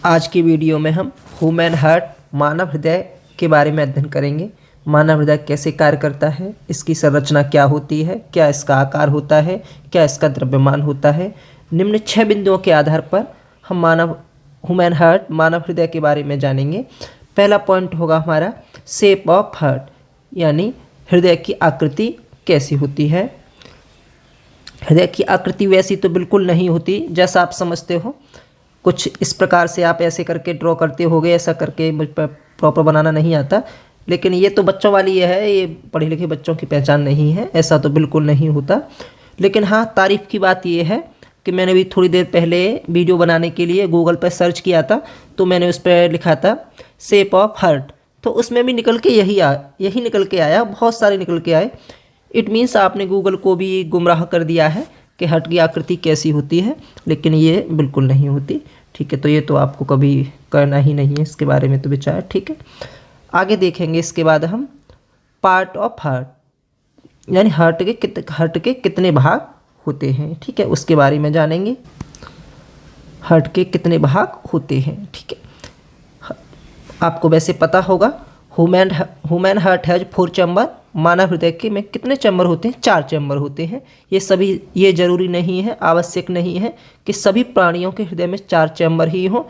आज की वीडियो में हम ह्यूमन हार्ट मानव हृदय के बारे में अध्ययन करेंगे। मानव हृदय कैसे कार्य करता है, इसकी संरचना क्या होती है, क्या इसका आकार होता है, क्या इसका द्रव्यमान होता है। निम्न 6 बिंदुओं के आधार पर हम ह्यूमन हार्ट मानव हृदय के बारे में जानेंगे। पहला पॉइंट होगा हमारा शेप ऑफ हार्ट, यानी हृदय की आकृति कैसी होती है। हृदय की आकृति वैसी तो बिल्कुल नहीं होती जैसा आप समझते हो। कुछ इस प्रकार से आप ऐसे करके ड्रॉ करते होगे, ऐसा करके मुझ पर प्रॉपर बनाना नहीं आता, लेकिन ये तो बच्चों वाली है, ये पढ़े लिखे बच्चों की पहचान नहीं है, ऐसा तो बिल्कुल नहीं होता। लेकिन हाँ, तारीफ़ की बात ये है कि मैंने भी थोड़ी देर पहले वीडियो बनाने के लिए गूगल पर सर्च किया था, तो मैंने उस पर लिखा था शेप ऑफ हार्ट, तो उसमें भी निकल के यही निकल के आया, बहुत सारे निकल के आए। इट मीन्स आपने गूगल को भी गुमराह कर दिया है कि हार्ट की आकृति कैसी होती है, लेकिन ये बिल्कुल नहीं होती। ठीक है, तो ये तो आपको कभी करना ही नहीं है इसके बारे में तो विचार। ठीक है, आगे देखेंगे। इसके बाद हम पार्ट ऑफ हार्ट, यानी हार्ट के कितने भाग होते हैं, ठीक है, उसके बारे में जानेंगे। हार्ट के कितने भाग होते हैं, ठीक है। आपको वैसे पता होगा ह्यूमन हार्ट हैज 4 चैम्बर। मानव हृदय के में कितने चैम्बर होते हैं? 4 चैम्बर होते हैं। ये जरूरी नहीं है, आवश्यक नहीं है कि सभी प्राणियों के हृदय में 4 चैम्बर ही हों।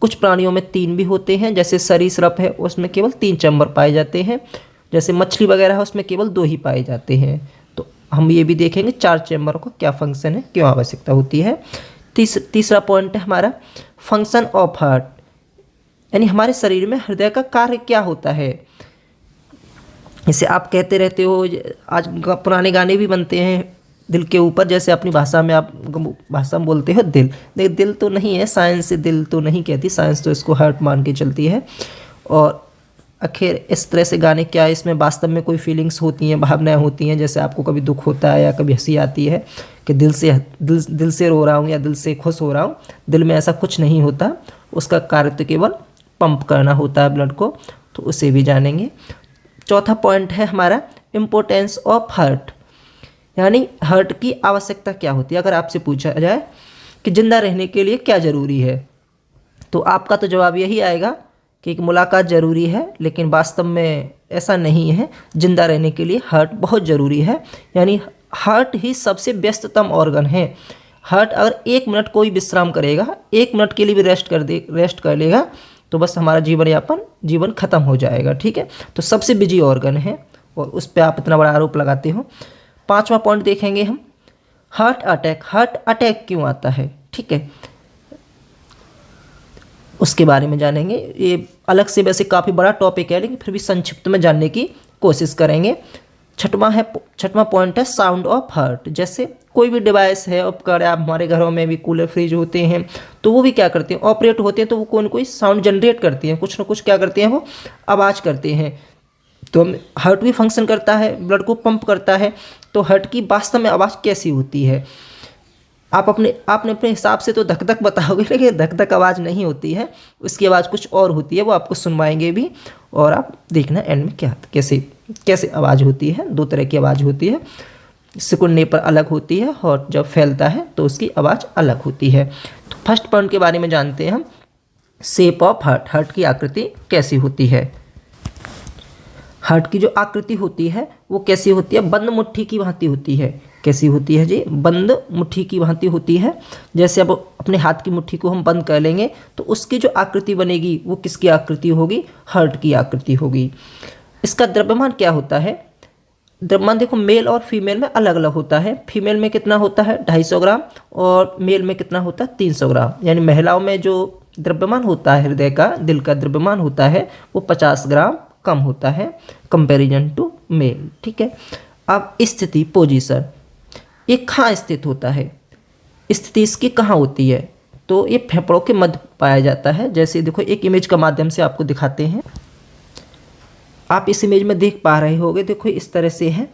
कुछ प्राणियों में 3 भी होते हैं, जैसे सरीसृप है उसमें केवल 3 चैम्बर पाए जाते हैं, जैसे मछली वगैरह है उसमें केवल 2 ही पाए जाते हैं। तो हम ये भी देखेंगे 4 चैम्बर का क्या फंक्शन है, क्यों आवश्यकता होती है। तीसरा पॉइंट है हमारा फंक्शन ऑफ हार्ट, यानी हमारे शरीर में हृदय का कार्य क्या होता है। जैसे आप कहते रहते हो, आज पुराने गाने भी बनते हैं दिल के ऊपर, जैसे अपनी भाषा में आप भाषा में बोलते हो दिल, लेकिन दिल तो नहीं है, साइंस से दिल तो नहीं कहती, साइंस तो इसको हार्ट मान के चलती है। और आखिर इस तरह से गाने क्या है, इसमें वास्तव में कोई फीलिंग्स होती हैं, भावनाएं होती हैं। जैसे आपको कभी दुख होता है या कभी हंसी आती है कि दिल से रो रहा हूँ या दिल से खुश हो रहा हूँ, दिल में ऐसा कुछ नहीं होता। उसका कार्य तो केवल पंप करना होता है ब्लड को, तो उसे भी जानेंगे। चौथा पॉइंट है हमारा इम्पोर्टेंस ऑफ हार्ट, यानी हार्ट की आवश्यकता क्या होती है। अगर आपसे पूछा जाए कि जिंदा रहने के लिए क्या ज़रूरी है, तो आपका तो जवाब यही आएगा कि एक मुलाकात ज़रूरी है, लेकिन वास्तव में ऐसा नहीं है। जिंदा रहने के लिए हार्ट बहुत ज़रूरी है, यानी हार्ट ही सबसे व्यस्ततम ऑर्गन है। हार्ट अगर 1 मिनट कोई विश्राम करेगा, 1 मिनट के लिए भी रेस्ट कर लेगा, तो बस हमारा जीवन खत्म हो जाएगा। ठीक है, तो सबसे बिजी ऑर्गन है और उस पर आप इतना बड़ा आरोप लगाते हो। 5वां पॉइंट देखेंगे हम, हार्ट अटैक क्यों आता है, ठीक है, उसके बारे में जानेंगे। ये अलग से वैसे काफ़ी बड़ा टॉपिक है, लेकिन फिर भी संक्षिप्त में जानने की कोशिश करेंगे। 6वां पॉइंट है साउंड ऑफ हार्ट। जैसे कोई भी डिवाइस है, उपकरण, आप हमारे घरों में भी कूलर फ्रिज होते हैं, तो वो भी क्या करते हैं, ऑपरेट होते हैं, तो वो कोई न कोई साउंड जनरेट करते हैं, कुछ ना कुछ क्या करते हैं, वो आवाज़ करते हैं। तो हार्ट भी फंक्शन करता है, ब्लड को पंप करता है। तो हार्ट की वास्तव में आवाज़ कैसी होती है, आपने अपने हिसाब से तो धक धक बताओगे, लेकिन धक धक आवाज़ नहीं होती है, उसकी आवाज़ कुछ और होती है, वो आपको सुनवाएंगे भी, और आप देखना एंड में क्या कैसे आवाज़ होती है। 2 तरह की आवाज़ होती है, सिकुड़ने पर अलग होती है और जब फैलता है तो उसकी आवाज़ अलग होती है। तो फर्स्ट पॉइंट के बारे में जानते हैं हम, शेप ऑफ हार्ट, हार्ट की आकृति कैसी होती है। हार्ट की जो आकृति होती है वो कैसी होती है, बंद मुट्ठी की भांति होती है। कैसी होती है जी, बंद मुट्ठी की भांति होती है। जैसे अब अपने हाथ की मुट्ठी को हम बंद कर लेंगे, तो उसकी जो आकृति बनेगी वो किसकी आकृति होगी, हार्ट की आकृति होगी। इसका द्रव्यमान क्या होता है, द्रव्यमान देखो मेल और फीमेल में अलग अलग होता है। फीमेल में कितना होता है 250 ग्राम, और मेल में कितना होता है 300 ग्राम। यानी महिलाओं में जो द्रव्यमान होता है हृदय का, दिल का द्रव्यमान होता है, वो 50 ग्राम कम होता है कंपैरिजन टू मेल। ठीक है, अब स्थिति, पोजीशन, ये कहाँ स्थित होता है, स्थिति इसकी कहाँ होती है, तो ये फेफड़ों के मध्य पाया जाता है। जैसे देखो एक इमेज का माध्यम से आपको दिखाते हैं, आप इस इमेज में देख पा रहे होगे, देखो इस तरह से है,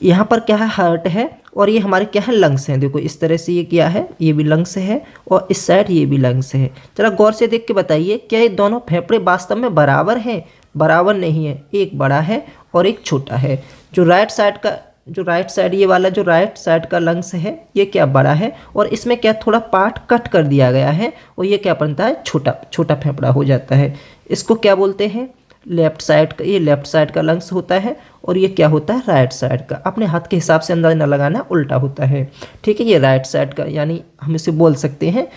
यहाँ पर क्या है, हार्ट है, और ये हमारे क्या है, लंग्स हैं। देखो इस तरह से ये क्या है, ये भी लंग्स है, और इस साइड ये भी लंग्स है। जरा गौर से देख के बताइए, क्या ये दोनों फेफड़े वास्तव में बराबर हैं? बराबर नहीं है, एक बड़ा है और एक छोटा है। जो राइट साइड का जो राइट साइड, ये वाला जो राइट साइड का लंग्स है ये क्या बड़ा है, और इसमें क्या थोड़ा पार्ट कट कर दिया गया है, और ये क्या बनता है छोटा छोटा फेफड़ा हो जाता है। इसको क्या बोलते हैं, लेफ्ट साइड का, ये लेफ्ट साइड का लंग्स होता है, और ये क्या होता है राइट साइड का। अपने हाथ के हिसाब से अंदाजा न लगाना, उल्टा होता है, ठीक है। ये राइट साइड का, यानी हम इसे बोल सकते हैं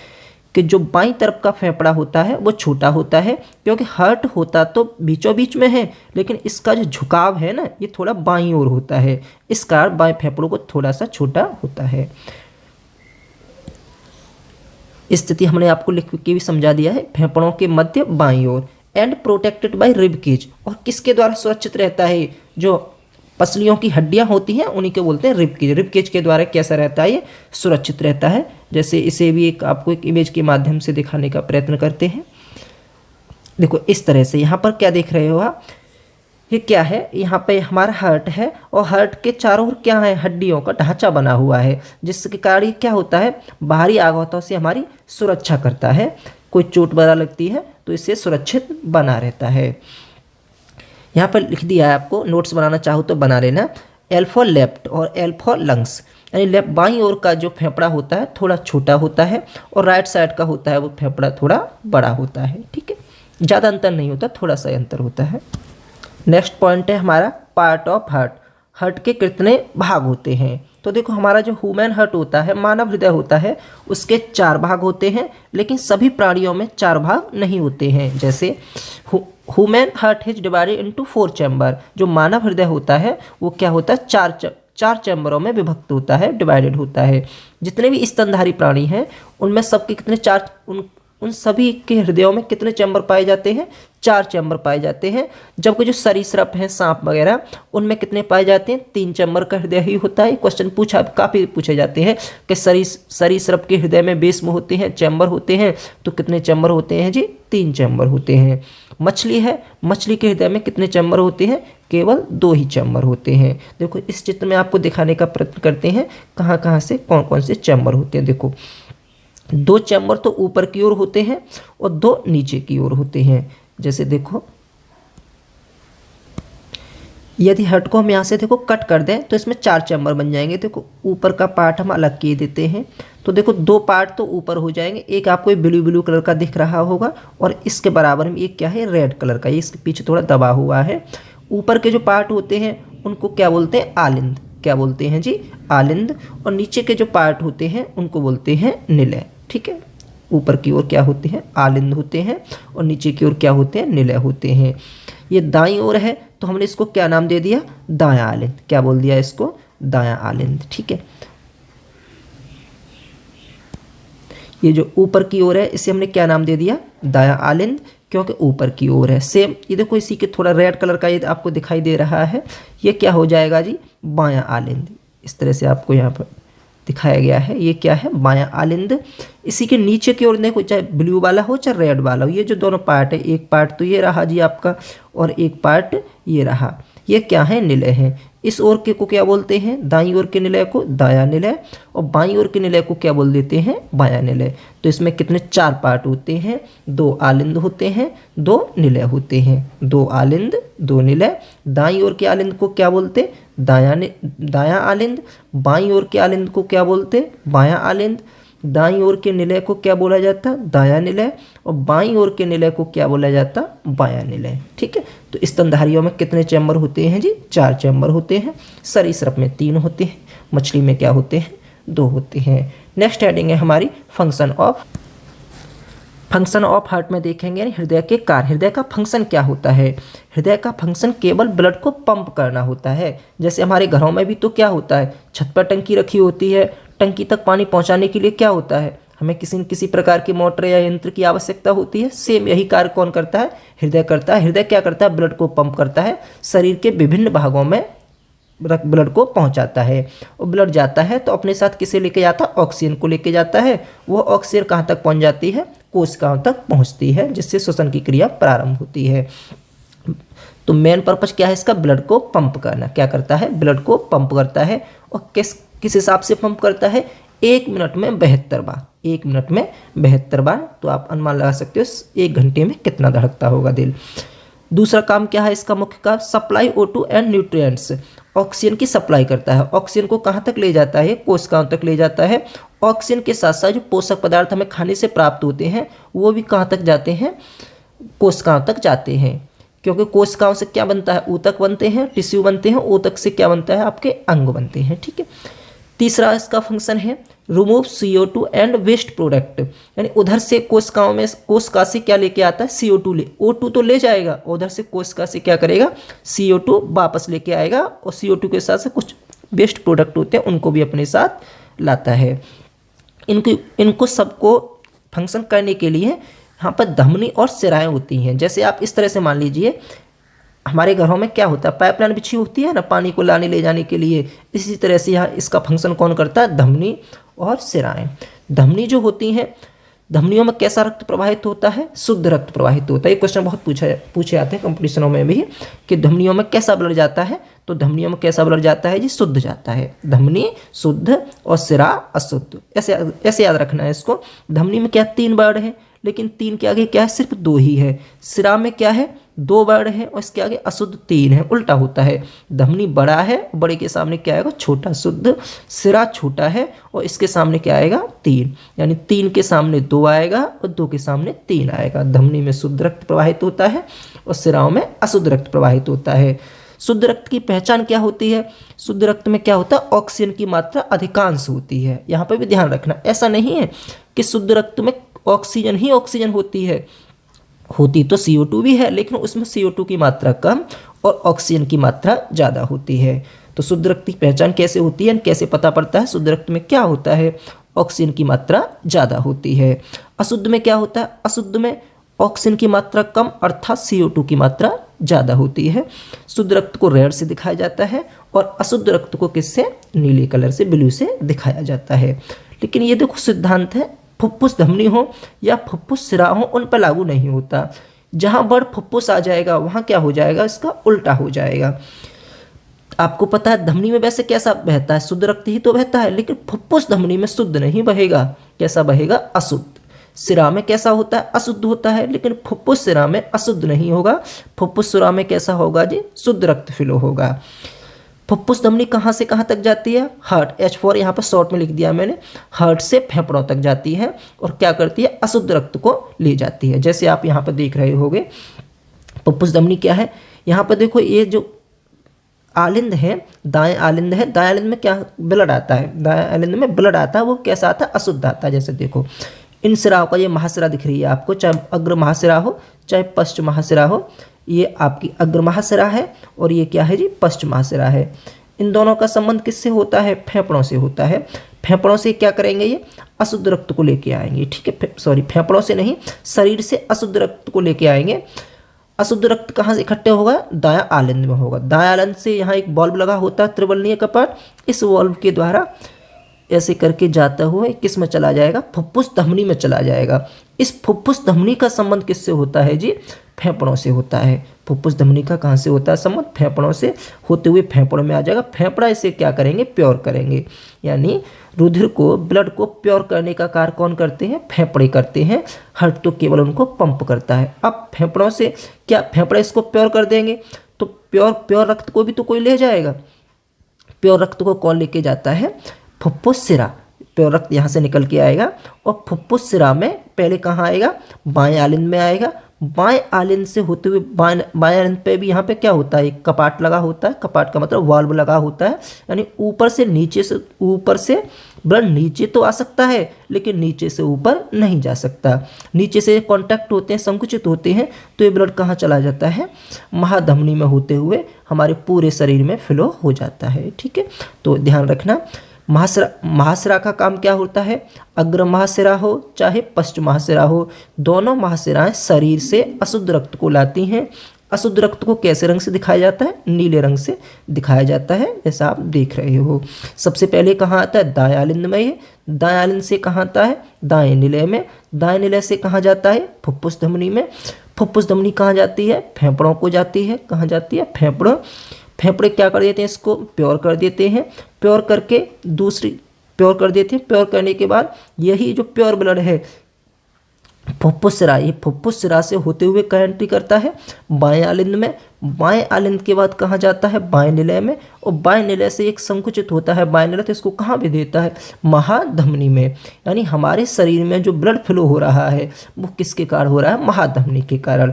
कि जो बाईं तरफ का फेफड़ा होता है वो छोटा होता है, क्योंकि हार्ट होता तो बीचों बीच में है, लेकिन इसका जो झुकाव है ना ये थोड़ा बाईं ओर होता है, इस कारण बाएं फेफड़ों को थोड़ा सा छोटा होता है। स्थिति हमने आपको लिख के भी समझा दिया है, फेफड़ों के मध्य बाईं ओर, and protected by rib cage, और किसके द्वारा सुरक्षित रहता है, जो पसलियों की हड्डियां होती हैं उन्हीं को बोलते हैं रिब केज। रिब केज के द्वारा कैसा रहता है, ये सुरक्षित रहता है। जैसे इसे भी आपको एक इमेज के माध्यम से दिखाने का प्रयत्न करते हैं। देखो इस तरह से, यहाँ पर क्या देख रहे हो आप, ये क्या है, यहाँ पे हमारा हार्ट है, और हार्ट के चारों ओर क्या है, हड्डियों का ढांचा बना हुआ है, जिसके कारण ये क्या होता है, बाहरी आघातों से हमारी सुरक्षा करता है। कोई चोट वगैरह लगती है तो इससे सुरक्षित बना रहता है। यहाँ पर लिख दिया है, आपको नोट्स बनाना चाहो तो बना लेना। एल फॉर लेफ्ट और एल फॉर लंग्स, यानी लेफ्ट बाईं ओर का जो फेफड़ा होता है थोड़ा छोटा होता है, और राइट साइड का होता है वो फेफड़ा थोड़ा बड़ा होता है, ठीक है। ज़्यादा अंतर नहीं होता, थोड़ा सा अंतर होता है। नेक्स्ट पॉइंट है हमारा पार्ट ऑफ हार्ट। हार्ट के कितने भाग होते हैं, तो देखो हमारा जो ह्यूमन हार्ट होता है, मानव हृदय होता है, उसके 4 भाग होते हैं, लेकिन सभी प्राणियों में 4 भाग नहीं होते हैं। जैसे human heart is divided into 4 chamber, जो मानव हृदय होता है वो क्या होता है, चार चैम्बरों में विभक्त होता है, डिवाइडेड होता है। जितने भी स्तनधारी प्राणी हैं उनमें सबके कितने उन सभी के हृदयों में कितने चैम्बर पाए जाते हैं, 4 चैम्बर पाए जाते हैं। जबकि जो सरीसृप हैं, सांप वगैरह, उनमें कितने पाए जाते हैं, 3 चैम्बर का हृदय ही होता है। क्वेश्चन काफ़ी पूछे जाते हैं कि सरीसृप के हृदय में बेस में होते हैं, चैम्बर होते हैं, तो कितने चैम्बर होते हैं जी, 3 चैम्बर होते हैं। मछली है, मछली के हृदय में कितने चैम्बर होते हैं, केवल 2 ही चैम्बर होते हैं। देखो इस चित्र में आपको दिखाने का प्रयत्न करते हैं कहाँ कहाँ से कौन कौन से चैम्बर होते हैं। देखो 2 चैम्बर तो ऊपर की ओर होते हैं और 2 नीचे की ओर होते हैं। जैसे देखो यदि हार्ट को हम यहाँ से देखो कट कर दें तो इसमें 4 चैम्बर बन जाएंगे। देखो ऊपर का पार्ट हम अलग किए देते हैं, तो देखो 2 पार्ट तो ऊपर हो जाएंगे, एक आपको ब्लू ब्लू कलर का दिख रहा होगा, और इसके बराबर में एक क्या है, रेड कलर का, ये इसके पीछे थोड़ा दबा हुआ है। ऊपर के जो पार्ट होते हैं उनको क्या बोलते हैं, आलिंद। क्या बोलते हैं जी, आलिंद। और नीचे के जो पार्ट होते हैं उनको बोलते हैं निलय, ठीक है। ऊपर की ओर क्या होते हैं, आलिंद होते हैं, और नीचे की ओर क्या होते हैं, निलय होते हैं। ये दाईं ओर है तो हमने इसको क्या नाम दे दिया, दायां आलिंद। क्या बोल दिया इसको, दायां आलिंद, ठीक है। ये जो ऊपर की ओर है इसे हमने क्या नाम दे दिया, दायां आलिंद, क्योंकि ऊपर की ओर है। सेम ये देखो इसी के थोड़ा रेड कलर का ये आपको दिखाई दे रहा है, ये क्या हो जाएगा जी, बायां आलिंद। इस तरह से आपको यहाँ पर दिखाया गया है, ये क्या है, बायां आलिंद। इसी के नीचे की ओर देखो, चाहे ब्लू वाला हो चाहे रेड वाला हो, ये जो दोनों पार्ट है, एक पार्ट तो ये रहा जी आपका, और एक पार्ट ये रहा, ये क्या है, निलय है। इस ओर के को क्या बोलते हैं, दाईं ओर के निलय को दायां निलय, और बाईं ओर के निलय को क्या बोल देते हैं, बायां निलय। तो इसमें कितने 4 पार्ट होते हैं, 2 आलिंद होते हैं, 2 निलय होते हैं। 2 आलिंद 2 निलय। दाईं ओर के आलिंद को क्या बोलते, दायां आलिंद। बाईं ओर के आलिंद को क्या बोलते, बायां आलिंद। दाईं ओर के निलय को क्या बोला जाता, दायां निलय, और बाईं ओर के निलय को क्या बोला जाता, बायां निलय, ठीक है। तो स्तनधारियों में कितने चैम्बर होते हैं जी, 4 चैम्बर होते हैं। सरीसृप में 3 होते हैं, मछली में क्या होते हैं, 2 होते हैं। नेक्स्ट हेडिंग है हमारी फंक्शन ऑफ हार्ट में देखेंगे हृदय के कार्य। हृदय का फंक्शन क्या होता है, हृदय का फंक्शन केवल ब्लड को पंप करना होता है। जैसे हमारे घरों में भी तो क्या होता है, छत पर टंकी रखी होती है, टंकी तक पानी पहुंचाने के लिए क्या होता है, हमें किसी न किसी प्रकार की मोटर या यंत्र की आवश्यकता होती है। सेम यही कार्य कौन करता है, हृदय करता है। हृदय क्या करता है, ब्लड को पंप करता है, शरीर के विभिन्न भागों में ब्लड को पहुंचाता है। और ब्लड जाता है तो अपने साथ किसे लेके जाता है, ऑक्सीजन को लेके जाता है। वो ऑक्सीजन कहाँ तक पहुंच जाती है, कोशिकाओं तक पहुंचती है, जिससे श्वसन की क्रिया प्रारंभ होती है। तो मेन पर्पज क्या है इसका, ब्लड को पंप करना। क्या करता है, ब्लड को पंप करता है। और किस हिसाब से पंप करता है, 1 मिनट में 72 बार। 1 मिनट में 72 बार, तो आप अनुमान लगा सकते हो 1 घंटे में कितना धड़कता होगा दिल। दूसरा काम क्या है इसका मुख्य काम, supply O2 and nutrients. Oxygen की सप्लाई करता है। ऑक्सीजन को कहाँ तक ले जाता है? कोशिकाओं तक ले जाता है। ऑक्सीजन के साथ साथ जो पोषक पदार्थ हमें खाने से प्राप्त होते हैं वो भी कहाँ तक जाते हैं? कोशिकाओं तक जाते हैं, क्योंकि कोशिकाओं से क्या बनता है? ऊतक बनते हैं, टिश्यू बनते हैं, ऊतक से क्या बनता है? आपके अंग बनते हैं। ठीक है। तीसरा इसका फंक्शन है remove CO2 and waste product, यानी उधर से कोशिकाओं में कोशिका से क्या लेके आता है? CO2 O2 तो ले जाएगा, उधर से कोशिका से क्या करेगा? CO2 वापस लेके आएगा और CO2 के साथ से कुछ वेस्ट प्रोडक्ट होते हैं उनको भी अपने साथ लाता है। इनको सबको फंक्शन करने के लिए यहाँ पर धमनी और सिराएं होती हैं। जैसे आप इस तरह से मान लीजिए, हमारे घरों में क्या होता है? पाइपलाइन बिछी होती है ना पानी को लाने ले जाने के लिए। इसी तरह से यहाँ इसका फंक्शन कौन करता है? धमनी और सिराएं। धमनी जो होती हैं, धमनियों में कैसा रक्त प्रवाहित होता है? शुद्ध रक्त प्रवाहित होता है। ये क्वेश्चन बहुत पूछे जाते हैं कंपटीशनों में भी कि धमनियों में कैसा ब्लड जाता है? तो धमनियों में कैसा ब्लड जाता है जी? शुद्ध जाता है। धमनी शुद्ध और सिरा अशुद्ध, ऐसे याद रखना है इसको। धमनी में क्या 3 वर्ड है, लेकिन 3 के आगे क्या है? सिर्फ 2 ही है। सिरा में क्या है? 2 वर्ड है और इसके आगे अशुद्ध 3 है। उल्टा होता है, धमनी बड़ा है, बड़े के सामने क्या आएगा? छोटा। शुद्ध। सिरा छोटा है और इसके सामने क्या आएगा? 3, यानी 3 के सामने 2 आएगा और 2 के सामने 3 आएगा। धमनी में शुद्ध रक्त प्रवाहित होता है और सिराओं में अशुद्ध रक्त प्रवाहित होता है। शुद्ध रक्त की पहचान क्या होती है? शुद्ध रक्त में क्या होता है? ऑक्सीजन की मात्रा अधिकांश होती है। यहाँ पर भी ध्यान रखना, ऐसा नहीं है कि शुद्ध रक्त में ऑक्सीजन ही ऑक्सीजन होती है, होती तो CO2 भी है, लेकिन उसमें CO2 की मात्रा कम और ऑक्सीजन की मात्रा ज़्यादा होती है। तो शुद्ध रक्त की पहचान कैसे होती है, कैसे पता पड़ता है? शुद्ध रक्त में क्या होता है? ऑक्सीजन की मात्रा ज़्यादा होती है। अशुद्ध में क्या होता है? अशुद्ध में ऑक्सीजन की मात्रा कम अर्थात CO2 की मात्रा ज़्यादा होती है। शुद्ध रक्त को रेड से दिखाया जाता है और अशुद्ध रक्त को किससे? नीले कलर से, ब्लू से दिखाया जाता है। लेकिन ये देखो सिद्धांत है, फुफ्फुस धमनी हो या फुफ्फुस सिरा हो उन पर लागू नहीं होता। जहाँ वर्ड फुफ्फुस आ जाएगा वहाँ क्या हो जाएगा? इसका उल्टा हो जाएगा। आपको पता है धमनी में वैसे कैसा बहता है? शुद्ध रक्त ही तो बहता है, लेकिन फुफ्फुस धमनी में शुद्ध नहीं बहेगा। कैसा बहेगा? अशुद्ध। सिरा में कैसा होता है? अशुद्ध होता है, लेकिन फुफ्फुस सिरा में अशुद्ध नहीं होगा। फुफ्फुस सिरा में कैसा होगा जी? शुद्ध रक्त फ्लो होगा। फुफ्फुस धमनी कहाँ से कहाँ तक जाती है? हार्ट, H4 यहाँ पर शॉर्ट में लिख दिया मैंने। हार्ट से फेफड़ों तक जाती है और क्या करती है? अशुद्ध रक्त को ले जाती है। जैसे आप यहाँ पर देख रहे होगे फुफ्फुस धमनी क्या है? यहाँ पर देखो ये जो आलिंद है, दाएं आलिंद है, दाएं आलिंद में क्या ब्लड आता है? दाएं आलिंद में ब्लड आता है, वो कैसा आता है? अशुद्ध आता है। जैसे देखो इन सिराओं का ये महासिरा दिख रही है आपको, चाहे अग्र महासिरा हो चाहे पश्च महासिरा हो। ये आपकी अग्र महासिरा है और ये क्या है जी? पश्च महासिरा है। इन दोनों का संबंध किससे होता है? फेफड़ों से होता है। फेफड़ों से क्या करेंगे? ये अशुद्ध रक्त को लेके आएंगे। ठीक है, सॉरी, फेफड़ों से नहीं, शरीर से अशुद्ध रक्त को लेके आएंगे। अशुद्ध रक्त कहाँ से इकट्ठे होगा? दायां आलिंद में होगा। दायां आलिंद से यहाँ एक वाल्व लगा होता है, त्रिबलनीय कपाट। इस वाल्व के द्वारा ऐसे करके जाता हुआ किस में चला जाएगा? फुफ्फुस धमनी में चला जाएगा। इस फुफ्फुस धमनी का संबंध किससे होता है जी? फेफड़ों से होता है। फुफ्फुस धमनी का कहाँ से होता है संबंध? फेफड़ों से होते हुए फेफड़ों में आ जाएगा। फेफड़ा इसे क्या करेंगे? प्योर करेंगे। यानी रुधिर को, ब्लड को प्योर करने का कार्य कौन करते हैं? फेफड़े करते हैं। हार्ट तो केवल उनको पंप करता है। अब फेफड़ों से क्या फेफड़े इसको प्योर कर देंगे तो प्योर रक्त को भी तो कोई ले जाएगा। प्योर रक्त को कौन लेके जाता है? फुफ्फुस सिरा। प्योर रक्त यहाँ से निकल के आएगा और फुफ्फुस सिरा में पहले कहाँ आएगा? बाएं आलिंद में आएगा। बाएं आलिंद से होते हुए बाएं आलिंद पे भी यहाँ पे क्या होता है? एक कपाट लगा होता है। कपाट का मतलब वाल्व लगा होता है, यानी ऊपर से ब्लड नीचे तो आ सकता है लेकिन नीचे से ऊपर नहीं जा सकता। नीचे से कांटेक्ट होते हैं, संकुचित होते हैं, तो ये ब्लड कहाँ चला जाता है? महाधमनी में होते हुए हमारे पूरे शरीर में फ्लो हो जाता है। ठीक है, तो ध्यान रखना। महासिरा का काम क्या होता है? अग्र महासिरा हो चाहे पश्च महासिरा हो, दोनों महासिराएं शरीर से अशुद्ध रक्त को लाती हैं। अशुद्ध रक्त को कैसे रंग से दिखाया जाता है? नीले रंग से दिखाया जाता है, जैसा आप देख रहे हो। सबसे पहले कहाँ आता है? दाएं आलिंद में। ये दाएं आलिंद से कहाँ आता है? दाएं निलय में। दाएं निलय से कहाँ जाता है? फुफ्फुस धमनी में। फुफ्फुस धमनी कहाँ जाती है? फेफड़ों को जाती है। कहाँ जाती है? फेफड़ों। फेफड़े क्या कर देते हैं? इसको प्योर कर देते हैं। प्योर करके प्योर कर देते हैं। प्योर करने के बाद यही जो प्योर ब्लड है फुफ्फुस सिरा, ये फुफ्फुस सिरा से होते हुए कहाँ एंट्री करता है? बाएं आलिंद में। बाएं आलिंद के बाद कहाँ जाता है? बाएं निलय में। और बाएं निलय से एक संकुचित होता है बाएं निलय, तो इसको कहाँ भी देता है? महाधमनी में। यानी हमारे शरीर में जो ब्लड फ्लो हो रहा है वो किसके कारण हो रहा है? महाधमनी के कारण।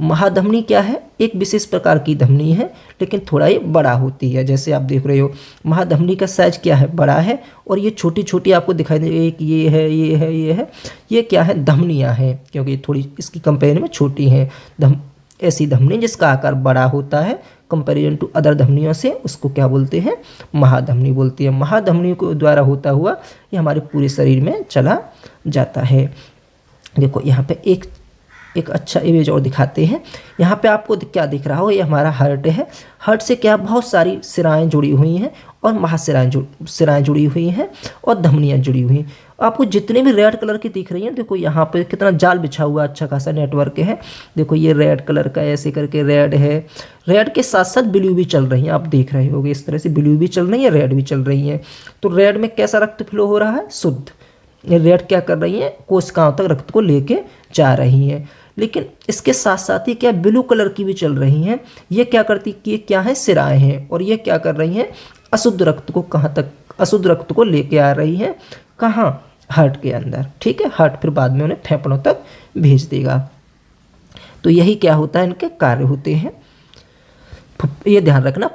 महाधमनी क्या है? एक विशेष प्रकार की धमनी है, लेकिन थोड़ा ये बड़ा होती है। जैसे आप देख रहे हो महाधमनी का साइज क्या है? बड़ा है। और ये छोटी छोटी आपको दिखाई दे, एक ये है, ये है, ये है, ये क्या है? धमनियाँ हैं, क्योंकि थोड़ी इसकी कंपेरिजन में छोटी हैं। ऐसी धमनी जिसका आकार बड़ा होता है कंपेरिजन टू अदर धमनियों से, उसको क्या बोलते हैं? महाधमनी बोलती है। महाधमनी को द्वारा होता हुआ ये हमारे पूरे शरीर में चला जाता है। देखो यहाँ पे एक अच्छा इमेज और दिखाते हैं। यहाँ पे आपको क्या दिख रहा हो? ये हमारा हार्ट है। हार्ट से क्या बहुत सारी सिराएं जुड़ी हुई हैं और सिराएं जुड़ी हुई हैं और धमनियाँ जुड़ी हुई हैं। आपको जितने भी रेड कलर की दिख रही हैं, देखो यहाँ पे कितना जाल बिछा हुआ, अच्छा खासा नेटवर्क है। देखो ये रेड कलर का ऐसे करके रेड है। रेड के साथ साथ ब्लू भी चल रही हैं, आप देख रहे होगे इस तरह से ब्लू भी चल रही है, रेड भी चल रही हैं। तो रेड में कैसा रक्त फ्लो हो रहा है? शुद्ध। ये रेड क्या कर रही हैं? कोशिकाओं तक रक्त को लेके जा रही हैं। लेकिन इसके साथ साथ ही क्या ब्लू कलर की भी चल रही हैं। ये क्या करती कि क्या है? सिराएं हैं। और ये क्या कर रही हैं? अशुद्ध रक्त को कहाँ तक? अशुद्ध रक्त को लेके आ रही हैं। कहाँ? हार्ट के अंदर। ठीक है, हार्ट फिर बाद में उन्हें फेफड़ों तक भेज देगा। तो यही क्या होता है? इनके कार्य होते हैं। ये ध्यान रखना,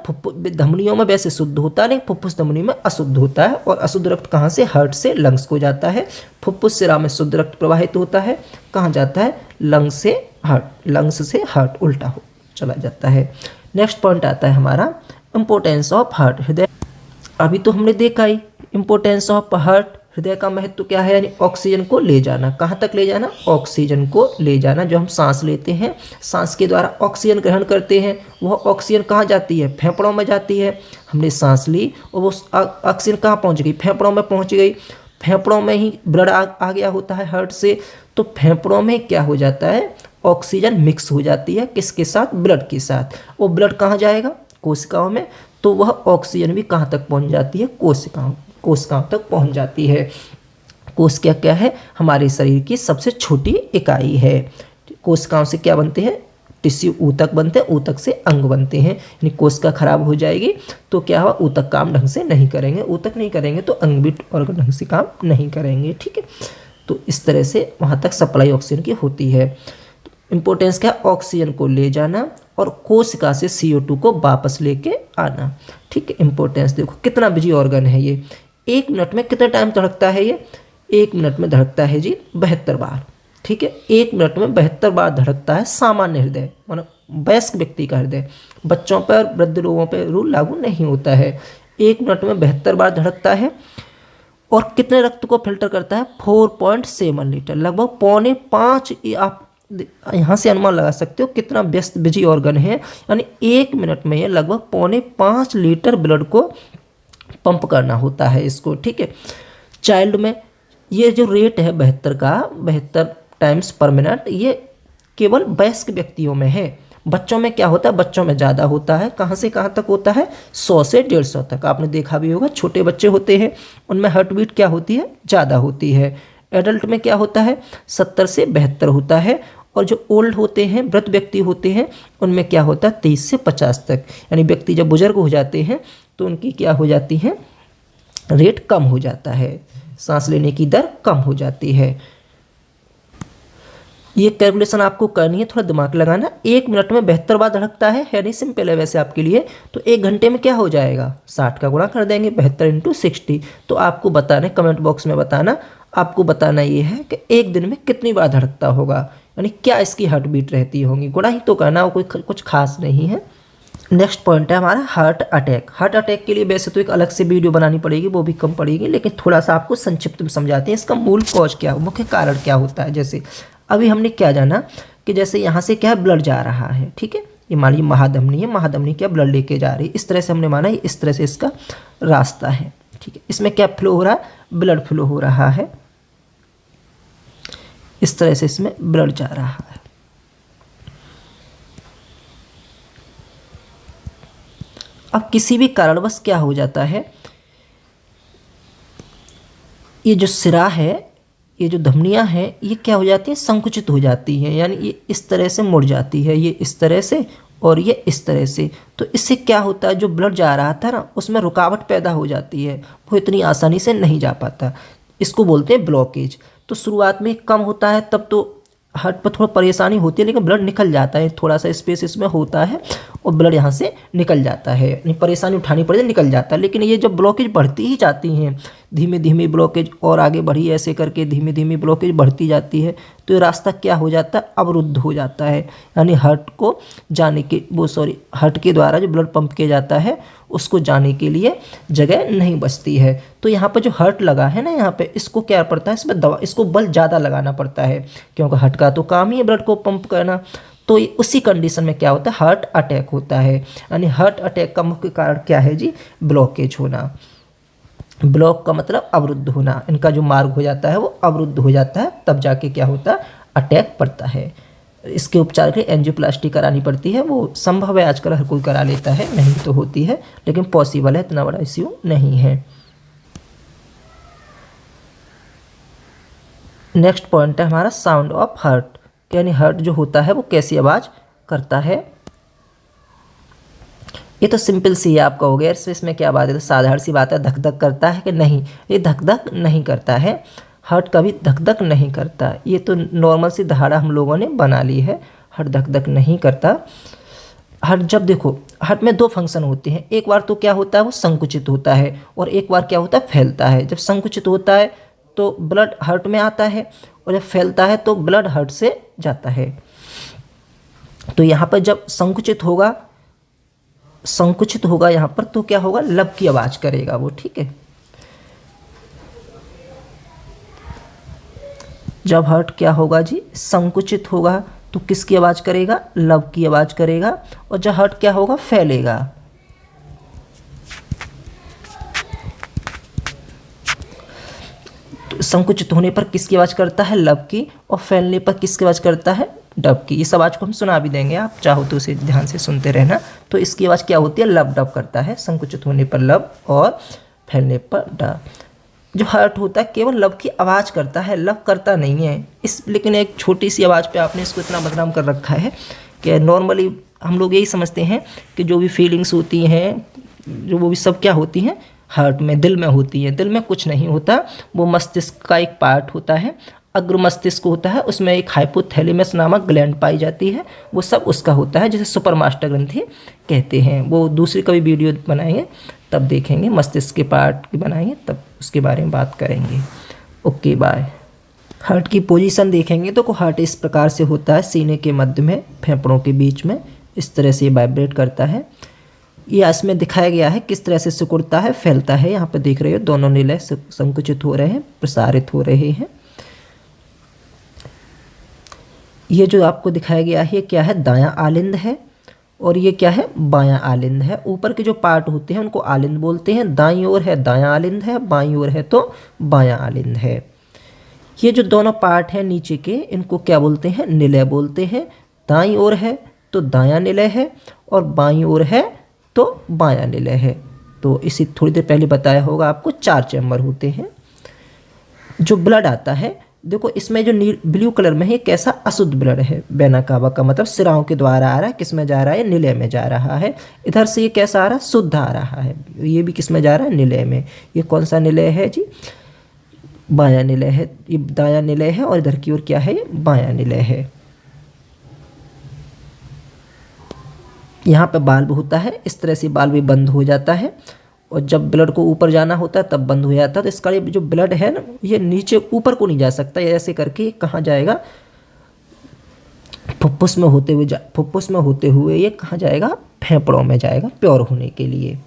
धमनियों में वैसे शुद्ध होता है, लेकिन फुफ्फुस धमनी में अशुद्ध होता है। और अशुद्ध रक्त कहाँ से? हार्ट से लंग्स को जाता है। फुफ्फुस सिरा में शुद्ध रक्त प्रवाहित होता है, कहाँ जाता है? लंग्स से हार्ट, लंग्स से हार्ट उल्टा हो चला जाता है। नेक्स्ट पॉइंट आता है हमारा इम्पोर्टेंस ऑफ हार्ट, हृदय। अभी तो हमने देखा ही इम्पोर्टेंस ऑफ हार्ट, हृदय का महत्व क्या है? यानी ऑक्सीजन को ले जाना। कहाँ तक ले जाना? ऑक्सीजन को ले जाना। जो हम सांस लेते हैं, सांस के द्वारा ऑक्सीजन ग्रहण करते हैं, वह ऑक्सीजन कहाँ जाती है? फेफड़ों में जाती है। हमने सांस ली और वो ऑक्सीजन कहाँ पहुँच गई? फेफड़ों में पहुँच गई। फेफड़ों में ही ब्लड आ गया होता है हार्ट से, तो फेफड़ों में क्या हो जाता है? ऑक्सीजन मिक्स हो जाती है। किसके साथ? ब्लड के साथ। वो ब्लड कहाँ जाएगा? कोशिकाओं में। तो वह ऑक्सीजन भी कहाँ तक पहुँच जाती है? कोशिकाओं तक पहुँच जाती है। कोशिका क्या है? हमारे शरीर की सबसे छोटी इकाई है। कोशिकाओं से क्या बनते हैं? टिश्यू, ऊतक बनते हैं, ऊतक से अंग बनते हैं। यानी कोशिका खराब हो जाएगी तो क्या हुआ? ऊतक काम ढंग से नहीं करेंगे, ऊतक नहीं करेंगे तो अंग भी और ढंग से काम नहीं करेंगे। ठीक है, तो इस तरह से वहाँ तक सप्लाई ऑक्सीजन की होती है। इम्पोर्टेंस क्या? ऑक्सीजन को ले जाना और कोशिका से CO2 को वापस लेके आना। ठीक है, इम्पोर्टेंस देखो कितना बिजी ऑर्गन है ये। 1 मिनट में कितना टाइम धड़कता है ये? 1 मिनट में धड़कता है जी 72 बार। ठीक है, 1 मिनट में 72 बार धड़कता है सामान्य हृदय, मतलब वयस्क व्यक्ति का हृदय। बच्चों पर, वृद्ध लोगों पर रूल लागू नहीं होता है। 1 मिनट में 72 बार धड़कता है। और कितने रक्त को फिल्टर करता है? 4.7 लीटर, लगभग 4.5। आप यहाँ से अनुमान लगा सकते हो कितना व्यस्त बिजी ऑर्गन है। यानी 1 मिनट में ये लगभग 4.5 लीटर ब्लड को पंप करना होता है इसको। ठीक है, चाइल्ड में ये जो रेट है 72 का, 72 टाइम्स पर मिनट, ये केवल वयस्क व्यक्तियों में है। बच्चों में क्या होता है? बच्चों में ज़्यादा होता है। कहाँ से कहाँ तक होता है? 100 से 150 तक। आपने देखा भी होगा, छोटे बच्चे होते हैं उनमें हार्ट बीट क्या होती है? ज़्यादा होती है। एडल्ट में क्या होता है? 70 से 72 होता है। और जो ओल्ड होते हैं, वृद्ध व्यक्ति होते हैं, उनमें क्या होता है? 30 से 50 तक। यानी व्यक्ति जब बुजुर्ग हो जाते हैं तो उनकी क्या हो जाती है? रेट कम हो जाता है, सांस लेने की दर कम हो जाती है। ये कैलकुलेशन आपको करनी है, थोड़ा दिमाग लगाना। 1 मिनट में 72 बार धड़कता है, यानी सिंपल है वैसे आपके लिए। तो 1 घंटे में क्या हो जाएगा? 60 का गुणा कर देंगे, 72 × 60। तो आपको बताना, कमेंट बॉक्स में बताना, आपको बताना ये है कि 1 दिन में कितनी बार धड़कता होगा, यानी क्या इसकी हार्ट बीट रहती होगी। गुणा ही तो करना, कोई कुछ खास नहीं है। नेक्स्ट पॉइंट है हमारा हार्ट अटैक। हार्ट अटैक के लिए वैसे तो एक अलग से वीडियो बनानी पड़ेगी, वो भी कम पड़ेगी, लेकिन थोड़ा सा आपको संक्षिप्त में समझाते हैं इसका मूल कॉज क्या, मुख्य कारण क्या होता है। जैसे अभी हमने क्या जाना कि जैसे यहाँ से क्या है? ब्लड जा रहा है। ठीक है, ये मान लीजिए महाधमनी है, महाधमनी क्या ब्लड लेके जा रही है। इस तरह से हमने माना इस तरह से इसका रास्ता है। ठीक है, इसमें क्या फ्लो हो रहा है? ब्लड फ्लो हो रहा है। इस तरह से इसमें ब्लड जा रहा है। अब किसी भी कारणवश क्या हो जाता है? ये जो सिरा है ये जो धमनियाँ हैं ये क्या हो जाती हैं, संकुचित हो जाती हैं, यानी ये इस तरह से मुड़ जाती है, ये इस तरह से और ये इस तरह से। तो इससे क्या होता है, जो ब्लड जा रहा था ना उसमें रुकावट पैदा हो जाती है, वो इतनी आसानी से नहीं जा पाता। इसको बोलते हैं ब्लॉकेज। तो शुरुआत में कम होता है तब तो हार्ट पर थोड़ा परेशानी होती है, लेकिन ब्लड निकल जाता है, थोड़ा सा स्पेस इसमें होता है और ब्लड यहाँ से निकल जाता है, नहीं परेशानी उठानी पड़े निकल जाता है। लेकिन ये जब ब्लॉकेज बढ़ती ही जाती हैं, धीमे धीमे ब्लॉकेज और आगे बढ़ी ऐसे करके धीमे धीमे ब्लॉकेज बढ़ती जाती है, तो ये रास्ता क्या हो जाता है, अवरुद्ध हो जाता है, यानी हार्ट को जाने के हार्ट के द्वारा जो ब्लड पंप किया जाता है उसको जाने के लिए जगह नहीं बचती है। तो यहाँ पर जो हार्ट लगा है ना, यहाँ पे इसको क्या पड़ता है, इसमें दवा, इसको बल ज़्यादा लगाना पड़ता है, क्योंकि हार्ट का तो काम ही है ब्लड को पंप करना। तो उसी कंडीशन में क्या होता है, हार्ट अटैक होता है। यानी हार्ट अटैक का मुख्य कारण क्या है जी, ब्लॉकेज होना। ब्लॉक का मतलब अवरुद्ध होना, इनका जो मार्ग हो जाता है वो अवरुद्ध हो जाता है, तब जाके क्या होता है, अटैक पड़ता है। इसके उपचार के लिए एंजियोप्लास्टी करानी पड़ती है, वो संभव है आजकल हर कोई करा लेता है, नहीं तो होती है लेकिन पॉसिबल है, इतना बड़ा इश्यू नहीं है। नेक्स्ट पॉइंट है हमारा साउंड ऑफ हार्ट, यानी हार्ट जो होता है वो कैसी आवाज़ करता है। ये तो सिंपल सी है, आपका हो गया, इसमें क्या बात है, तो साधारण सी बात है, धक धक करता है कि नहीं, ये धक धक नहीं करता है, हार्ट कभी धक धक नहीं करता। ये तो नॉर्मल सी धारणा हम लोगों ने बना ली है, हार्ट धक धक नहीं करता। हार्ट जब देखो, हार्ट में दो फंक्शन होते हैं, एक बार तो क्या होता है वो संकुचित होता है और एक बार क्या होता है फैलता है। जब संकुचित होता है तो ब्लड हार्ट में आता है और जब फैलता है तो ब्लड हार्ट से जाता है। तो यहाँ पर जब संकुचित होगा यहाँ पर तो क्या होगा, लब की आवाज़ करेगा वो, ठीक है। जब हार्ट क्या होगा जी, संकुचित होगा तो किसकी आवाज़ करेगा, लब की आवाज़ करेगा। और जब हार्ट क्या होगा, फैलेगा, तो संकुचित होने पर किसकी आवाज़ करता है, लब की, और फैलने पर किसकी आवाज़ करता है, डब की। इस आवाज़ को हम सुना भी देंगे, आप चाहो तो उसे ध्यान से सुनते रहना। तो इसकी आवाज़ क्या होती है, लब डब करता है, संकुचित होने पर लब और फैलने पर डब। जो हार्ट होता है केवल लब की आवाज़ करता है, लब करता नहीं है। लेकिन एक छोटी सी आवाज़ पे आपने इसको इतना बदनाम कर रखा है कि नॉर्मली हम लोग यही समझते हैं कि जो भी फीलिंग्स होती हैं, जो वो भी सब क्या होती हैं, हार्ट में, दिल में होती हैं। दिल में कुछ नहीं होता, वो मस्तिष्क का एक पार्ट होता है, अग्र मस्तिष्क होता है, उसमें एक हाइपोथैलेमस नामक ग्लैंड पाई जाती है, वो सब उसका होता है, जिसे सुपर मास्टर ग्रंथि कहते हैं। वो दूसरी कभी वीडियो बनाएंगे तब देखेंगे, मस्तिष्क के पार्ट की बनाएंगे तब उसके बारे में बात करेंगे। Okay bye. हार्ट की पोजीशन देखेंगे तो हार्ट इस प्रकार से होता है, सीने के मध्य में, फेफड़ों के बीच में, इस तरह से वाइब्रेट करता है। ये इसमें दिखाया गया है किस तरह से सिकुड़ता है, फैलता है। यहाँ पे देख रहे हो दोनों निलय संकुचित हो रहे हैं, प्रसारित हो रहे हैं। ये जो आपको दिखाया गया है, ये क्या है, दायां आलिंद है, और ये क्या है, बायां आलिंद है। ऊपर के जो पार्ट होते हैं उनको आलिंद बोलते हैं, दाईं ओर है दायां आलिंद है, बाईं ओर है तो बायां आलिंद है। ये जो दोनों पार्ट हैं नीचे के, इनको क्या बोलते हैं, निलय बोलते हैं। दाईं ओर है तो दायां निलय है और बाईं ओर है तो बायां निलय है। तो इसी थोड़ी देर पहले बताया होगा आपको, 4 चैम्बर होते हैं। जो ब्लड आता है, देखो इसमें जो ब्लू कलर में है, कैसा अशुद्ध ब्लड है, वेना कावा का मतलब सिराओं के द्वारा आ रहा है, किस में जा रहा है, निलय में जा रहा है। इधर से ये कैसा आ रहा है, शुद्ध आ रहा है, ये भी किस में जा रहा है, निलय में। ये कौन सा निलय है जी, बायां निलय है, ये दायां निलय है, और इधर की ओर क्या है, ये बायां निलय है। यहाँ पे बाल्ब होता है, इस तरह से बाल्ब भी बंद हो जाता है, और जब ब्लड को ऊपर जाना होता है तब बंद हो जाता है। तो इसका जो ब्लड है ना, ये नीचे ऊपर को नहीं जा सकता, ये ऐसे करके कहाँ जाएगा, फुफ्फुस में होते हुए ये कहाँ जाएगा, फेफड़ों में जाएगा, प्योर होने के लिए।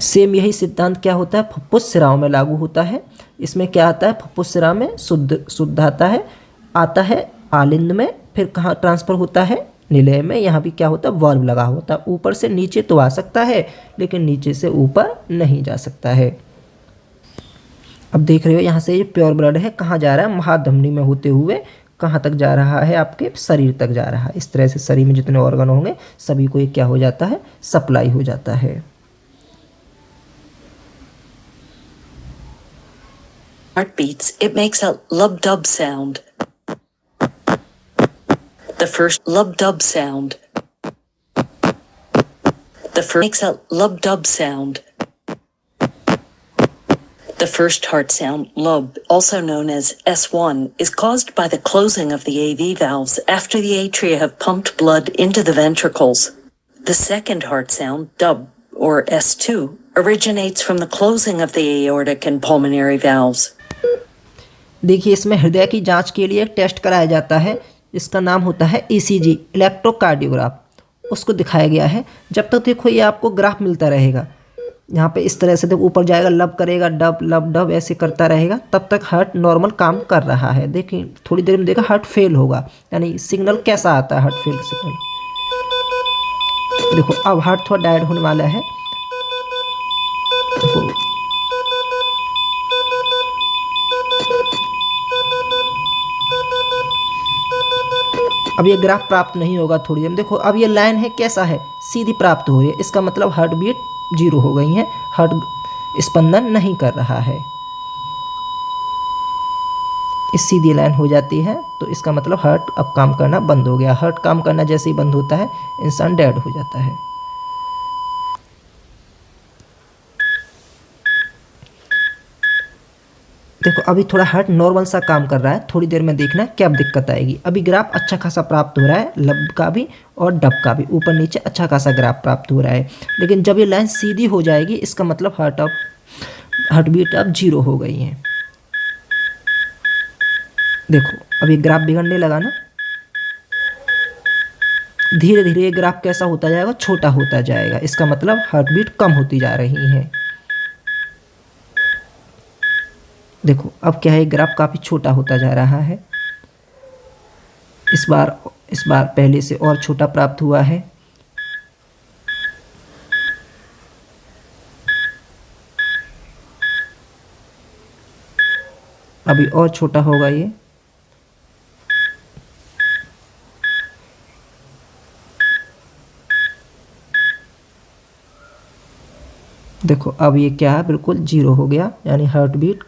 सेम यही सिद्धांत क्या होता है, फुफ्फुस सिराओं में लागू होता है। इसमें क्या आता है, फुफ्फुस सिरा में शुद्ध आता है आलिंद में, फिर कहाँ ट्रांसफ़र होता है, निलय में। यहाँ भी क्या होता है, वाल्व लगा होता है, ऊपर से नीचे तो आ सकता है लेकिन नीचे से ऊपर नहीं जा सकता है। अब देख रहे हो यहाँ से ये प्योर ब्लड है, कहाँ जा रहा है, महाधमनी में होते हुए कहाँ तक जा रहा है, आपके शरीर तक जा रहा है। इस तरह से शरीर में जितने ऑर्गन होंगे सभी को ये क्या हो जाता है, सप्लाई हो जाता है। heartbeats, it makes a lub-dub sound. The first lub-dub sound. The first makes a lub-dub sound. The first heart sound, lub, also known as S1, is caused by the closing of the AV valves after the atria have pumped blood into the ventricles. The second heart sound, dub, or S2, originates from the closing of the aortic and pulmonary valves. देखिए, इसमें हृदय की जांच के लिए एक test कराया जाता है, इसका नाम होता है ECG, इलेक्ट्रोकार्डियोग्राफ। उसको दिखाया गया है। जब तक देखो ये आपको ग्राफ मिलता रहेगा, यहाँ पे इस तरह से देखो ऊपर जाएगा, लब करेगा, डब लब डब ऐसे करता रहेगा, तब तक हार्ट नॉर्मल काम कर रहा है। देखिए थोड़ी देर में देखा हार्ट फेल होगा, यानी सिग्नल कैसा आता है, हार्ट फेल सिग्नल। देखो अब हार्ट थोड़ा डायड होने वाला है। देखो अब ये ग्राफ प्राप्त नहीं होगा थोड़ी देर में। देखो अब ये लाइन है कैसा है, सीधी प्राप्त हो रही है, इसका मतलब हार्ट बीट 0 हो गई है, हार्ट स्पंदन नहीं कर रहा है। इस सीधी लाइन हो जाती है तो इसका मतलब हार्ट अब काम करना बंद हो गया। हार्ट काम करना जैसे ही बंद होता है, इंसान डेड हो जाता है। देखो अभी थोड़ा हार्ट नॉर्मल सा काम कर रहा है, थोड़ी देर में देखना क्या दिक्कत आएगी। अभी ग्राफ अच्छा खासा प्राप्त हो रहा है, लब का भी और डब का भी, ऊपर नीचे अच्छा खासा ग्राफ प्राप्त हो रहा है। लेकिन जब ये लाइन सीधी हो जाएगी, इसका मतलब हार्ट बीट अब 0 हो गई है। देखो अब ये ग्राफ बिगड़ने लगा ना, धीरे धीरे ये ग्राफ कैसा होता जाएगा, छोटा होता जाएगा, इसका मतलब हार्ट बीट कम होती जा रही है। देखो अब क्या है, ग्राफ काफ़ी छोटा होता जा रहा है। इस बार पहले से और छोटा प्राप्त हुआ है। अभी और छोटा होगा ये। देखो अब ये क्या है, बिल्कुल 0 हो गया, यानी हार्ट बीट